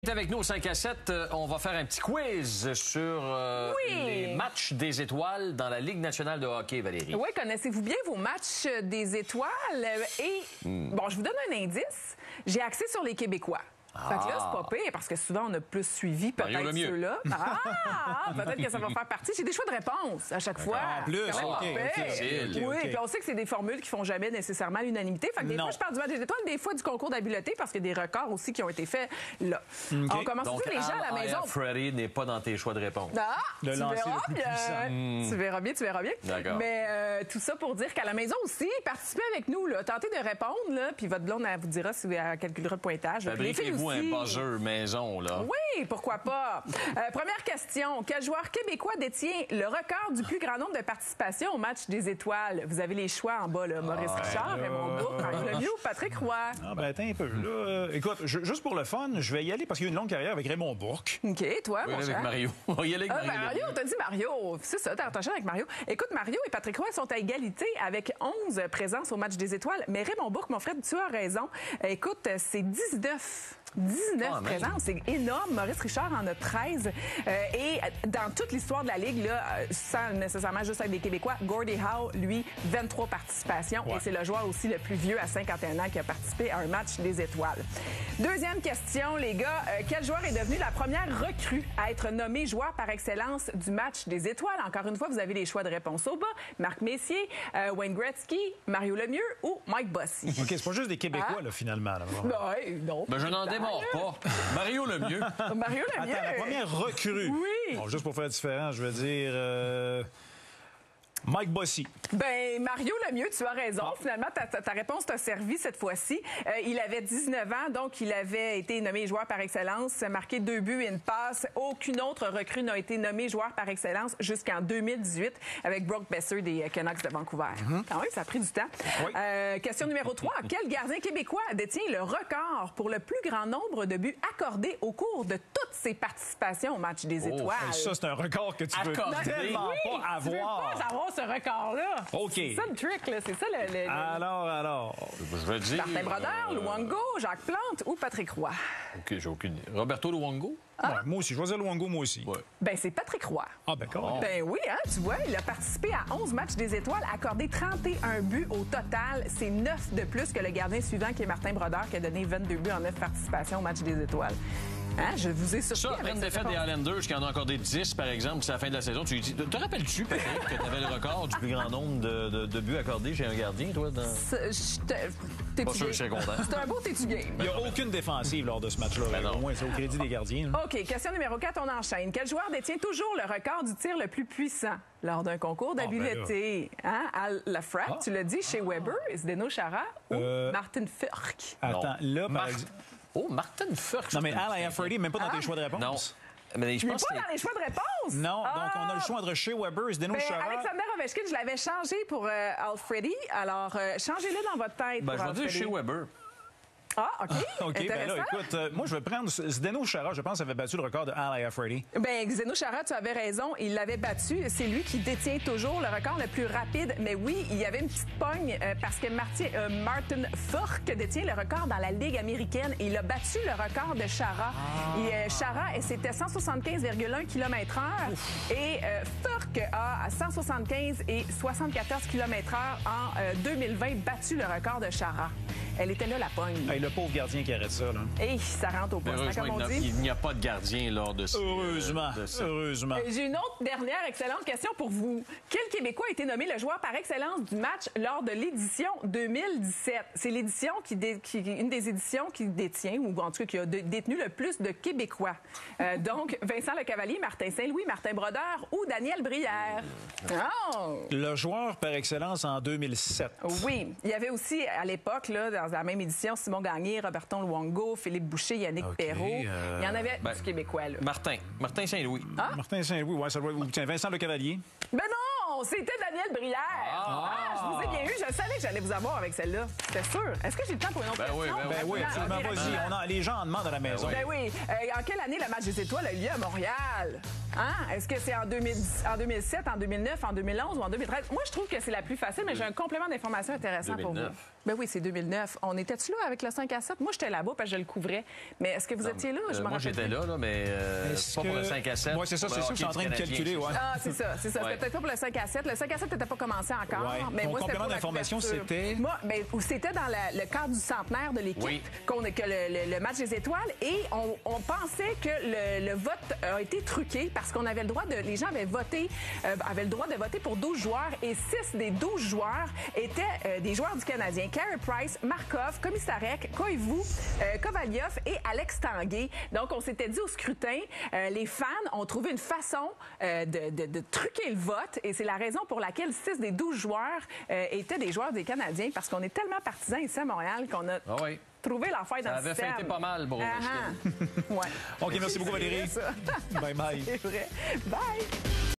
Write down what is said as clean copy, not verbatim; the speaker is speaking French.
Avec nous au 5 à 7, on va faire un petit quiz sur les matchs des étoiles dans la Ligue nationale de hockey, Valérie. Oui, connaissez-vous bien vos matchs des étoiles? Bon, je vous donne un indice. J'ai axé sur les Québécois. Fait que là, c'est pas pire, parce que souvent, on a plus suivi peut-être ceux-là. Peut-être que ça va faire partie. J'ai des choix de réponse à chaque fois. En plus, oui, puis on sait que c'est des formules qui font jamais nécessairement l'unanimité. Fait que des fois, je parle du match des étoiles, des fois du concours d'habileté, parce qu'il y a des records aussi qui ont été faits là. On commence donc, tous les gens à la maison. Freddy n'est pas dans tes choix de réponse. Tu verras bien. Tu verras bien. D'accord. Mais tout ça pour dire qu'à la maison aussi, participez avec nous. Là. Tentez de répondre, là, puis votre blonde, elle vous dira si elle calculera le pointage. Fabriquez-vous un buzzer maison, là. Oui, pourquoi pas. Première question. Quel joueur québécois détient le record du plus grand nombre de participations au match des étoiles? Vous avez les choix en bas, là. Maurice Richard, Raymond Bourque, Mario Lemieux ou Patrick Roy? Attends un peu. Là, écoute, juste pour le fun, je vais y aller parce qu'il y a une longue carrière avec Raymond Bourque. OK, toi, mon cher? Avec Mario. On va y aller avec Mario. Mario, t'as dit Mario. C'est ça, t'as entendu avec Mario. Écoute, Mario et Patrick Roy sont à égalité avec 11 présences au match des étoiles. Mais Raymond Bourque, mon frère, tu as raison. Écoute, c'est 19 présences, c'est énorme. Maurice Richard en a 13. Et dans toute l'histoire de la Ligue, là, sans nécessairement juste avec des Québécois, Gordie Howe, lui, 23 participations. Ouais. Et c'est le joueur aussi le plus vieux à 51 ans qui a participé à un match des étoiles. Deuxième question, les gars. Quel joueur est devenu la première recrue à être nommé joueur par excellence du match des étoiles? Encore une fois, vous avez les choix de réponse au bas. Marc Messier, Wayne Gretzky, Mario Lemieux ou Mike Bossy. OK, c'est pas juste des Québécois, là, finalement. Là. Non. Ben, je n'en démords pas. Mario Lemieux. Mario Lemieux. Attends, la première recrue. Oui. Bon, juste pour faire différent, je vais dire Mike Bossy. Ben Mario Lemieux, tu as raison. Finalement, ta réponse t'a servi cette fois-ci. Il avait 19 ans, donc il avait été nommé joueur par excellence, marqué 2 buts et une passe. Aucune autre recrue n'a été nommée joueur par excellence jusqu'en 2018 avec Brock Besser des Canucks de Vancouver. Quand même, ça a pris du temps. Oui. Question numéro 3. Quel gardien québécois détient le record pour le plus grand nombre de buts accordés au cours de toutes ses participations au match des étoiles? Ça, c'est un record que tu veux tellement pas avoir. Tu veux pas avoir ce record-là. OK. C'est ça le trick, là. C'est ça le... Alors. Je vais dire... Martin Brodeur, Luongo, Jacques Plante ou Patrick Roy? OK, j'ai aucune idée. Roberto Luongo? Ouais, moi aussi. Je choisis Luongo, moi aussi. Ouais. Ben, c'est Patrick Roy. Ah, ben, comment? Ben oui, hein, tu vois, il a participé à 11 matchs des étoiles, accordé 31 buts au total. C'est 9 de plus que le gardien suivant, qui est Martin Brodeur, qui a donné 22 buts en 9 participations au match des étoiles. Hein, je vous ai surpris. Ça, après une défaite des Islanders, qui en ont accordé 10, par exemple, c'est la fin de la saison, tu lui dis, te rappelles-tu peut-être que tu avais le record du plus grand nombre de buts accordés chez un gardien, toi? Dans... Pas sûr que je serais content. C'est un beau t'es-tu game. Il n'y a aucune défensive lors de ce match-là. Ben au moins, c'est au crédit des gardiens. OK, question numéro 4, on enchaîne. Quel joueur détient toujours le record du tir le plus puissant lors d'un concours d'habileté? Al Lafrate, tu l'as dit, chez Weber, Zdeno Chara ou Martin Furk? Attends, là, par exemple... Oh, Martin Furk. Non, mais Al Freddy, même pas dans tes choix de réponse. Non. Mais je pense pas dans les choix de réponse? Non, donc on a le choix entre Shea Weber et Zdeno Chara. Alexander Ovechkin, je l'avais changé pour Alfredi. Alors, changez-le dans votre tête. Ben, je vais dire Shea Weber. Ah, OK. OK, ben là, écoute, moi, je vais prendre Zdeno Chara. Je pense avait battu le record de Al Freddy. Ben, Zdeno Chara, tu avais raison. Il l'avait battu. C'est lui qui détient toujours le record le plus rapide. Mais oui, il y avait une petite pogne parce que Martin Furk détient le record dans la Ligue américaine. Et il a battu le record de Chara. Et Chara, c'était 175,1 km/h. Et Furk a 175 et 74 km/h en 2020 battu le record de Chara. Elle était là, la pogne. Hey, le pauvre gardien qui arrête ça, là. Et ça rentre au poste, heureusement, comme on dit. Il n'y a pas de gardien lors de ça. Heureusement. J'ai une autre dernière excellente question pour vous. Quel Québécois a été nommé le joueur par excellence du match lors de l'édition 2017? C'est l'édition une des éditions qui détient, ou en tout cas qui a détenu le plus de Québécois. Donc, Vincent Lecavalier, Martin Saint-Louis, Martin Brodeur ou Daniel Brière. Oh! Le joueur par excellence en 2007. Oui. Il y avait aussi, à l'époque, là, dans la même édition, Simon Gagné, Roberton Luongo, Philippe Boucher, Yannick Perrault. Il y en avait du Québécois, là. Martin Saint-Louis. Martin Saint-Louis, ouais, ça doit... Tiens, Vincent Lecavalier. Ben non! C'était Daniel Daniel Brière. Je vous ai bien eu. Je savais que j'allais vous avoir avec celle-là. C'était sûr. Est-ce que j'ai le temps pour une autre question? Ben oui, absolument. Vas-y, les gens en demandent à la maison. Ben oui. En quelle année le match des étoiles a eu lieu à Montréal? Hein? Est-ce que c'est en 2007, en 2009, en 2011 ou en 2013? Moi, je trouve que c'est la plus facile, mais j'ai un complément d'information intéressant 2009. pour vous. Ben oui, c'est 2009. On était-tu là avec le 5 à 7? Moi, j'étais là-bas parce que je le couvrais. Mais est-ce que vous étiez là? Moi, j'étais là, mais pas pour le 5 à 7. Oui, c'est ça, c'est sûr que je suis en train de calculer. Ouais. Ah, c'est ça. C'était peut-être pas pour le 5 à 7. Le 5 à 7 n'était pas commencé encore. Ouais. Mais Mon moi, complément d'information, c'était? Moi, c'était dans le cadre du centenaire de l'équipe que le match des étoiles. Et on pensait que le vote a été truqué parce qu'on avait le droit les gens avaient le droit de voter pour 12 joueurs et 6 des 12 joueurs étaient des joueurs du Canadien. Carey Price, Markov, Komisarek, Koivu, Kovaliev et Alex Tanguay. Donc, on s'était dit au scrutin, les fans ont trouvé une façon de truquer le vote et c'est la raison pour laquelle 6 des 12 joueurs étaient des joueurs des Canadiens parce qu'on est tellement partisans ici à Montréal qu'on a trouvé la faille dans le système. Ça avait fêté pas mal, bro. Ouais. OK, merci beaucoup, Valérie. Bye-bye. C'est vrai. Bye.